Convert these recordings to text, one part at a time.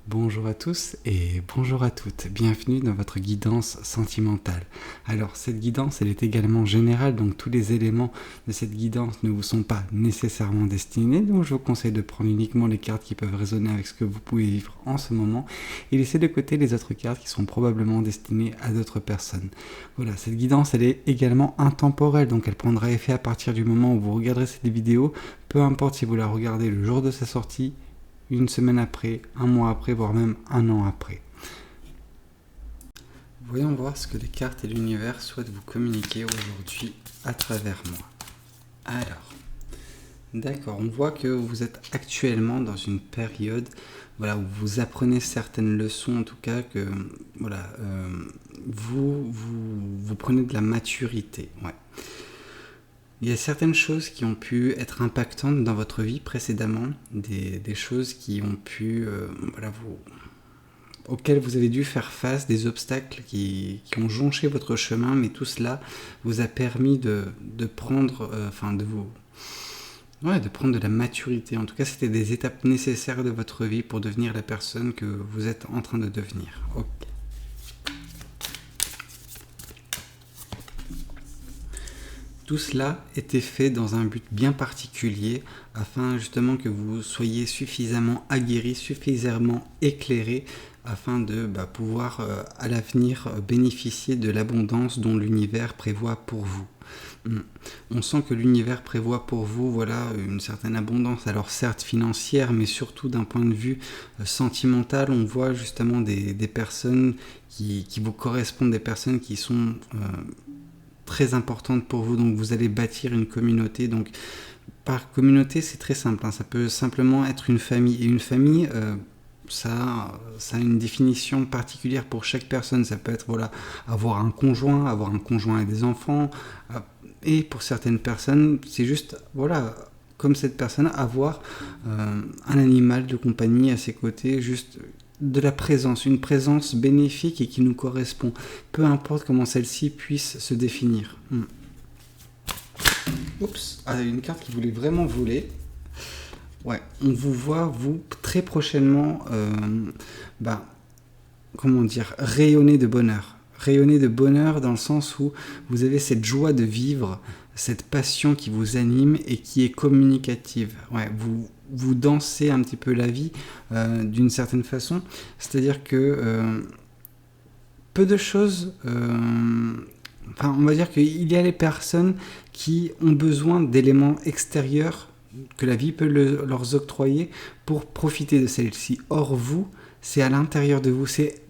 Bonjour à tous et bonjour à toutes, bienvenue dans votre guidance sentimentale. Alors cette guidance elle est également générale, donc tous les éléments de cette guidance ne vous sont pas nécessairement destinés, donc je vous conseille de prendre uniquement les cartes qui peuvent résonner avec ce que vous pouvez vivre en ce moment et laisser de côté les autres cartes qui sont probablement destinées à d'autres personnes. Voilà, cette guidance elle est également intemporelle, donc elle prendra effet à partir du moment où vous regarderez cette vidéo, peu importe si vous la regardez le jour de sa sortie, une semaine après, un mois après, voire même un an après. Voyons voir ce que les cartes et l'univers souhaitent vous communiquer aujourd'hui à travers moi. Alors, d'accord, on voit que vous êtes actuellement dans une période où vous apprenez certaines leçons, en tout cas que vous prenez de la maturité. Ouais. Il y a certaines choses qui ont pu être impactantes dans votre vie précédemment, des choses qui ont pu, auxquelles vous avez dû faire face, des obstacles qui ont jonché votre chemin, mais tout cela vous a permis de prendre, de prendre de la maturité. En tout cas, c'était des étapes nécessaires de votre vie pour devenir la personne que vous êtes en train de devenir. Ok. Tout cela était fait dans un but bien particulier, afin justement que vous soyez suffisamment aguerri, suffisamment éclairé, afin de pouvoir à l'avenir bénéficier de l'abondance dont l'univers prévoit pour vous. On sent que l'univers prévoit pour vous une certaine abondance, alors certes financière, mais surtout d'un point de vue sentimental. On voit justement des personnes qui vous correspondent, des personnes qui sont très importante pour vous, donc vous allez bâtir une communauté. Donc par communauté c'est très simple, ça peut simplement être une famille, et une famille ça a une définition particulière pour chaque personne. Ça peut être avoir un conjoint et des enfants, et pour certaines personnes c'est juste comme cette personne, avoir un animal de compagnie à ses côtés, juste de la présence, une présence bénéfique et qui nous correspond, peu importe comment celle-ci puisse se définir. Oups, une carte qui voulait vraiment voler. Ouais, on vous voit, vous, très prochainement, rayonner de bonheur. Rayonner de bonheur dans le sens où vous avez cette joie de vivre, cette passion qui vous anime et qui est communicative. Ouais, vous dansez un petit peu la vie d'une certaine façon, c'est-à-dire que peu de choses, on va dire qu'il y a les personnes qui ont besoin d'éléments extérieurs que la vie peut leur octroyer pour profiter de celle-ci. Or vous, c'est à l'intérieur de vous, cette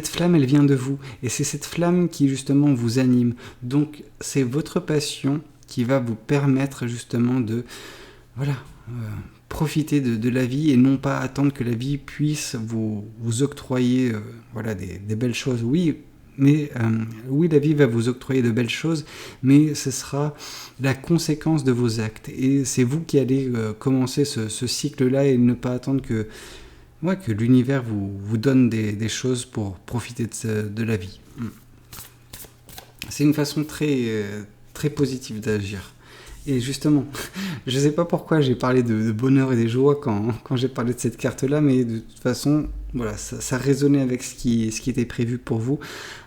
flamme elle vient de vous, et c'est cette flamme qui justement vous anime, donc c'est votre passion qui va vous permettre justement de profiter de la vie, et non pas attendre que la vie puisse vous octroyer des belles choses. Oui, la vie va vous octroyer de belles choses, mais ce sera la conséquence de vos actes, et c'est vous qui allez commencer ce cycle-là, et ne pas attendre que l'univers vous donne des choses pour profiter de la vie. C'est une façon très, très positive d'agir. Et justement, je ne sais pas pourquoi j'ai parlé de bonheur et des joies quand j'ai parlé de cette carte-là, mais de toute façon, ça résonnait avec ce qui était prévu pour vous,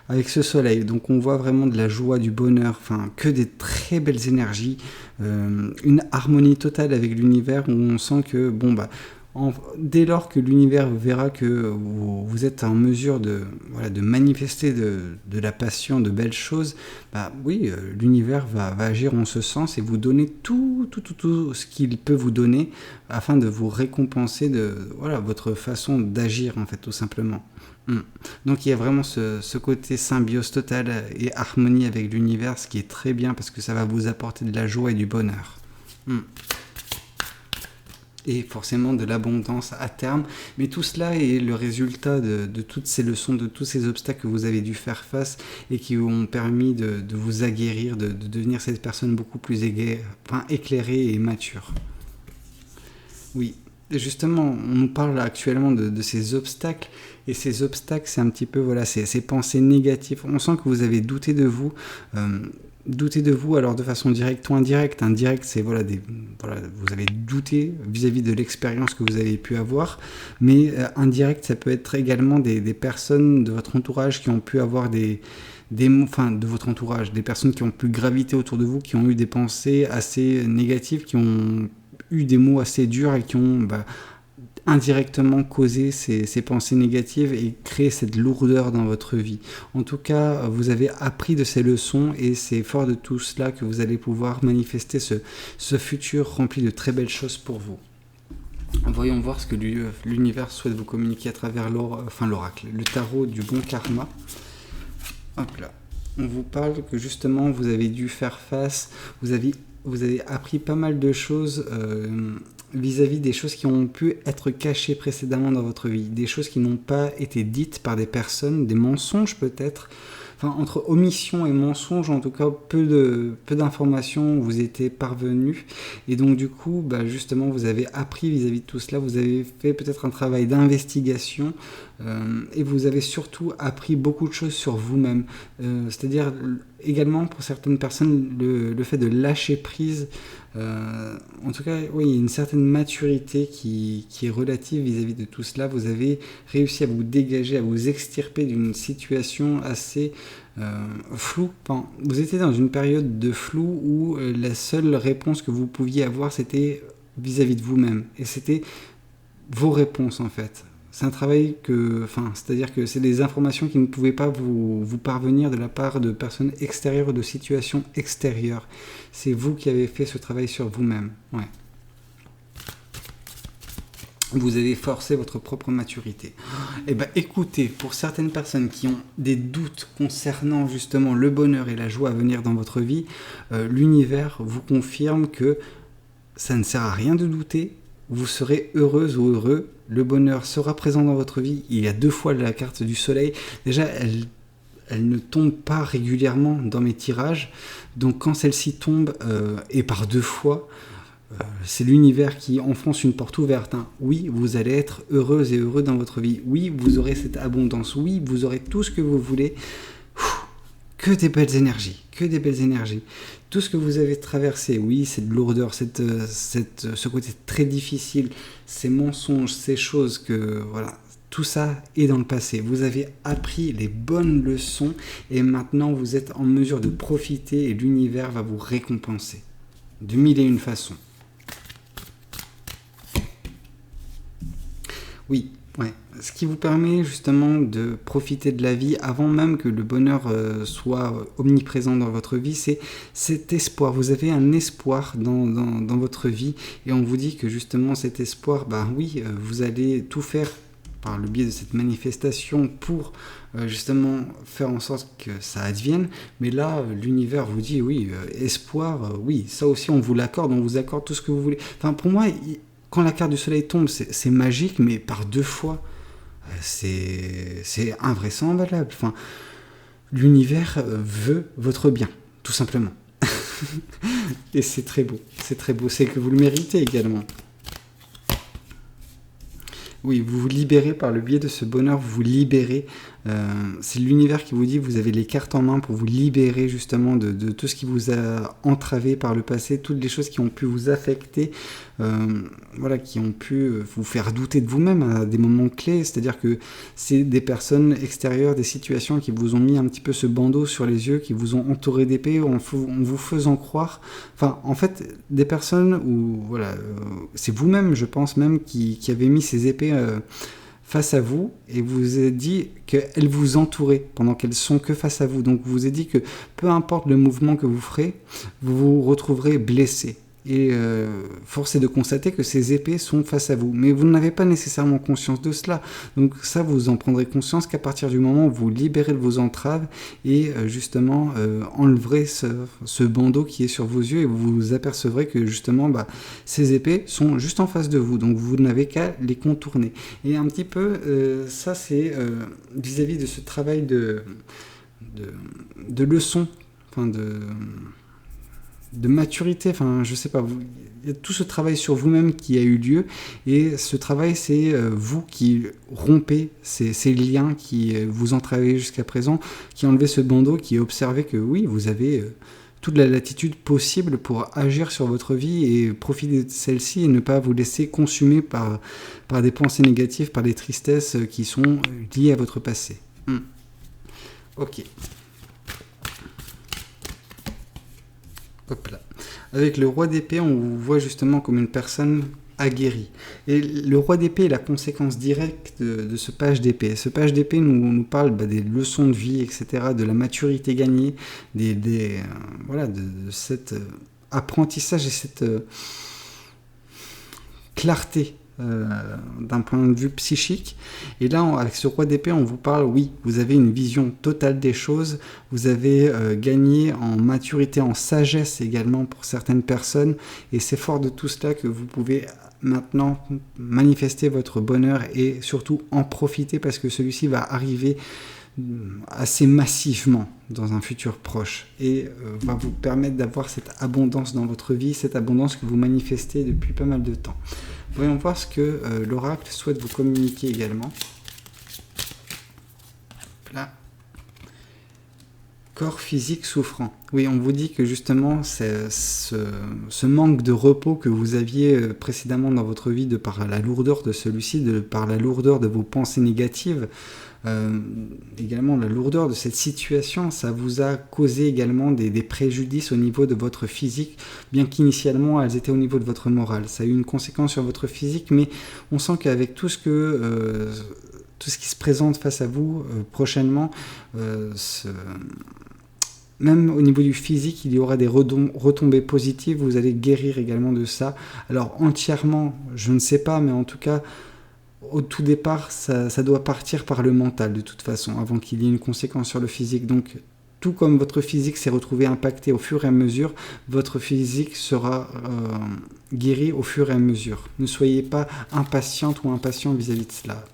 avec ce soleil. Donc on voit vraiment de la joie, du bonheur, que des très belles énergies, une harmonie totale avec l'univers, où on sent que, dès lors que l'univers verra que vous êtes en mesure de manifester de la passion, de belles choses, l'univers va agir en ce sens et vous donner tout ce qu'il peut vous donner, afin de vous récompenser de votre façon d'agir, en fait, tout simplement. Donc il y a vraiment ce côté symbiose totale et harmonie avec l'univers, ce qui est très bien, parce que ça va vous apporter de la joie et du bonheur. Et forcément de l'abondance à terme, mais tout cela est le résultat de toutes ces leçons, de tous ces obstacles que vous avez dû faire face, et qui vous ont permis de vous aguerrir, de devenir cette personne beaucoup plus éclairée et mature. Oui, et justement, on nous parle actuellement de ces obstacles, et ces obstacles, c'est un petit peu ces pensées négatives. On sent que vous avez douté de vous, douter de vous, alors de façon directe ou indirecte. Indirect, c'est vous avez douté vis-à-vis de l'expérience que vous avez pu avoir, mais indirect, ça peut être également des personnes de votre entourage qui ont pu avoir de votre entourage, des personnes qui ont pu graviter autour de vous, qui ont eu des pensées assez négatives, qui ont eu des mots assez durs et qui ont indirectement causé ces pensées négatives et créer cette lourdeur dans votre vie. En tout cas, vous avez appris de ces leçons et c'est fort de tout cela que vous allez pouvoir manifester ce futur rempli de très belles choses pour vous. Voyons voir ce que l'univers souhaite vous communiquer à travers l'oracle, le tarot du bon karma. Hop là. On vous parle que justement vous avez dû faire face, vous avez appris pas mal de choses vis-à-vis des choses qui ont pu être cachées précédemment dans votre vie, des choses qui n'ont pas été dites par des personnes, des mensonges peut-être. Enfin, entre omission et mensonge, en tout cas, peu d'informations vous étaient parvenues. Et donc, du coup, justement, vous avez appris vis-à-vis de tout cela. Vous avez fait peut-être un travail d'investigation et vous avez surtout appris beaucoup de choses sur vous-même. C'est-à-dire, également, pour certaines personnes, le fait de lâcher prise. En tout cas, oui, il y a une certaine maturité qui est relative vis-à-vis de tout cela. Vous avez réussi à vous dégager, à vous extirper d'une situation assez floue. Enfin, vous étiez dans une période de flou où la seule réponse que vous pouviez avoir, c'était vis-à-vis de vous-même. Et c'était vos réponses, en fait. C'est un travail c'est-à-dire que c'est des informations qui ne pouvaient pas vous parvenir de la part de personnes extérieures ou de situations extérieures. C'est vous qui avez fait ce travail sur vous-même. Ouais. Vous avez forcé votre propre maturité. Eh bien, écoutez, pour certaines personnes qui ont des doutes concernant justement le bonheur et la joie à venir dans votre vie, l'univers vous confirme que ça ne sert à rien de douter. Vous serez heureuse ou heureux, le bonheur sera présent dans votre vie. Il y a 2 fois la carte du soleil. Déjà, elle ne tombe pas régulièrement dans mes tirages. Donc quand celle-ci tombe, et par 2 fois, c'est l'univers qui enfonce une porte ouverte. Hein. Oui, vous allez être heureuse et heureux dans votre vie. Oui, vous aurez cette abondance. Oui, vous aurez tout ce que vous voulez. Que des belles énergies, que des belles énergies. Tout ce que vous avez traversé, oui, cette lourdeur, ce côté très difficile, ces mensonges, ces choses que, voilà, tout ça est dans le passé. Vous avez appris les bonnes leçons et maintenant vous êtes en mesure de profiter et l'univers va vous récompenser de 1001 façons. Oui, ouais. Ce qui vous permet justement de profiter de la vie avant même que le bonheur soit omniprésent dans votre vie, c'est cet espoir. Vous avez un espoir dans votre vie et on vous dit que justement cet espoir, vous allez tout faire par le biais de cette manifestation pour justement faire en sorte que ça advienne. Mais là, l'univers vous dit oui, espoir, oui, ça aussi on vous l'accorde, on vous accorde tout ce que vous voulez. Enfin, pour moi, quand la carte du soleil tombe, c'est magique, mais par 2 fois. C'est invraisemblable. Enfin, l'univers veut votre bien, tout simplement. Et c'est très beau, c'est que vous le méritez également. Oui, vous vous libérez par le biais de ce bonheur, vous vous libérez. C'est l'univers qui vous dit, vous avez les cartes en main pour vous libérer justement de tout ce qui vous a entravé par le passé, toutes les choses qui ont pu vous affecter, qui ont pu vous faire douter de vous-même à des moments clés. C'est-à-dire que c'est des personnes extérieures, des situations qui vous ont mis un petit peu ce bandeau sur les yeux, qui vous ont entouré d'épées en vous faisant croire. Enfin, en fait, des personnes où, c'est vous-même, je pense même, qui avez mis ces épées face à vous et vous avez dit qu'elles vous entouraient pendant qu'elles sont que face à vous. Donc vous vous êtes dit que peu importe le mouvement que vous ferez, vous vous retrouverez blessé. Et force est de constater que ces épées sont face à vous. Mais vous n'avez pas nécessairement conscience de cela. Donc ça, vous en prendrez conscience qu'à partir du moment où vous libérez de vos entraves et justement enleverez ce bandeau qui est sur vos yeux et vous vous apercevrez que justement ces épées sont juste en face de vous. Donc vous n'avez qu'à les contourner. Et un petit peu, ça c'est vis-à-vis de ce travail de leçon, de maturité, je sais pas, il y a tout ce travail sur vous-même qui a eu lieu, et ce travail, c'est vous qui rompez ces liens qui vous entravaient jusqu'à présent, qui enlevez ce bandeau, qui observez que oui, vous avez toute la latitude possible pour agir sur votre vie et profiter de celle-ci et ne pas vous laisser consumer par des pensées négatives, par des tristesses qui sont liées à votre passé. Ok. Hop là. Avec le roi d'épée, on vous voit justement comme une personne aguerrie. Et le roi d'épée est la conséquence directe de ce page d'épée. Ce page d'épée nous parle des leçons de vie, etc., de la maturité gagnée, voilà, de cet apprentissage et cette clarté d'un point de vue psychique. Et là, avec ce roi d'épée, on vous parle, oui, vous avez une vision totale des choses, vous avez gagné en maturité, en sagesse également pour certaines personnes, et c'est fort de tout cela que vous pouvez maintenant manifester votre bonheur et surtout en profiter parce que celui-ci va arriver assez massivement dans un futur proche et va vous permettre d'avoir cette abondance dans votre vie, cette abondance que vous manifestez depuis pas mal de temps. Voyons voir ce que l'oracle souhaite vous communiquer également. Là. Corps physique souffrant. Oui, on vous dit que justement, ce manque de repos que vous aviez précédemment dans votre vie, de par la lourdeur de celui-ci, de par la lourdeur de vos pensées négatives, également la lourdeur de cette situation, ça vous a causé également des préjudices au niveau de votre physique, bien qu'initialement elles étaient au niveau de votre morale. Ça a eu une conséquence sur votre physique, mais on sent qu'avec tout ce qui se présente face à vous prochainement, même au niveau du physique, il y aura des retombées positives, vous allez guérir également de ça. Alors entièrement, je ne sais pas, mais en tout cas, au tout départ, ça doit partir par le mental de toute façon, avant qu'il y ait une conséquence sur le physique. Donc, tout comme votre physique s'est retrouvé impacté au fur et à mesure, votre physique sera guéri au fur et à mesure. Ne soyez pas impatiente ou impatient vis-à-vis de cela.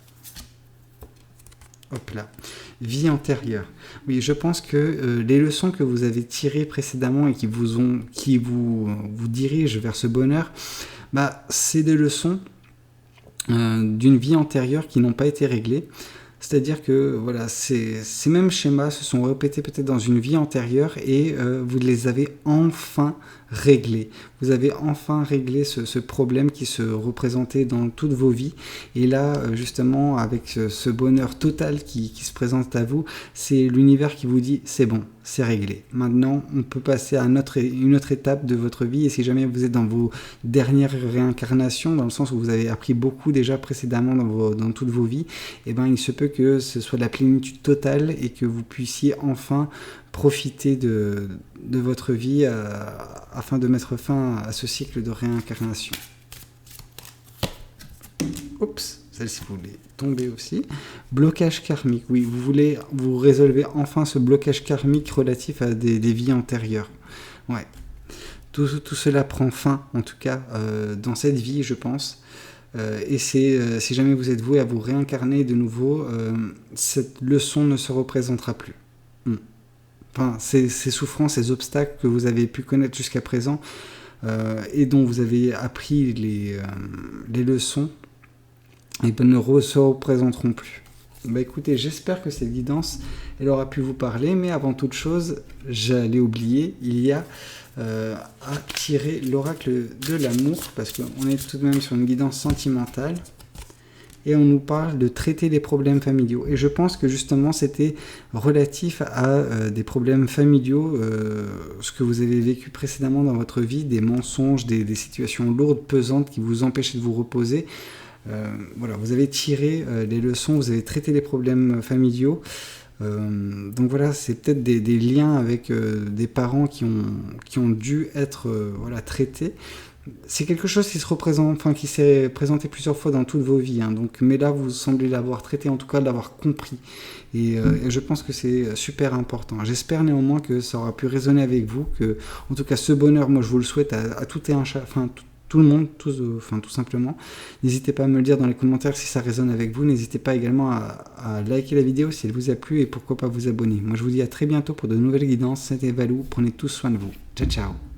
Hop là. Vie antérieure. Oui, je pense que les leçons que vous avez tirées précédemment et qui vous dirigent vers ce bonheur, c'est des leçons d'une vie antérieure qui n'ont pas été réglées. C'est-à-dire que voilà, ces mêmes schémas se sont répétés peut-être dans une vie antérieure et vous les avez enfin réglés. Vous avez enfin réglé ce problème qui se représentait dans toutes vos vies. Et là, justement, avec ce bonheur total qui se présente à vous, c'est l'univers qui vous dit « c'est bon, c'est réglé. Maintenant, on peut passer à une autre étape de votre vie. Et si jamais vous êtes dans vos dernières réincarnations, dans le sens où vous avez appris beaucoup déjà précédemment dans toutes vos vies, eh ben, il se peut que ce soit la plénitude totale et que vous puissiez enfin profiter de votre vie afin de mettre fin à ce cycle de réincarnation. Oups, celle-ci voulait tomber aussi. Blocage karmique, oui, vous résolvez enfin ce blocage karmique relatif à des vies antérieures. Ouais. Tout cela prend fin, en tout cas, dans cette vie, je pense. Et si jamais vous êtes voué à vous réincarner de nouveau, cette leçon ne se représentera plus. Enfin, ces souffrances, ces obstacles que vous avez pu connaître jusqu'à présent et dont vous avez appris les leçons, ne se représenteront plus. Écoutez, j'espère que cette guidance, elle aura pu vous parler, mais avant toute chose, j'allais oublier, il y a à tirer l'oracle de l'amour, parce qu'on est tout de même sur une guidance sentimentale, et on nous parle de traiter les problèmes familiaux. Et je pense que justement, c'était relatif à des problèmes familiaux, ce que vous avez vécu précédemment dans votre vie, des mensonges, des situations lourdes, pesantes, qui vous empêchaient de vous reposer. Voilà, vous avez tiré les leçons, vous avez traité les problèmes familiaux. Donc voilà, c'est peut-être des liens avec des parents qui ont dû être traités. C'est quelque chose qui qui s'est présenté plusieurs fois dans toutes vos vies, hein, mais là vous semblez l'avoir traité, en tout cas l'avoir compris, et je pense que c'est super important. J'espère néanmoins que ça aura pu résonner avec vous, que en tout cas ce bonheur, moi je vous le souhaite à tout et un chat, tout le monde, tout simplement. N'hésitez pas à me le dire dans les commentaires si ça résonne avec vous. N'hésitez pas également à liker la vidéo si elle vous a plu et pourquoi pas vous abonner. Moi je vous dis à très bientôt pour de nouvelles guidances. C'était Valou, prenez tous soin de vous. Ciao ciao.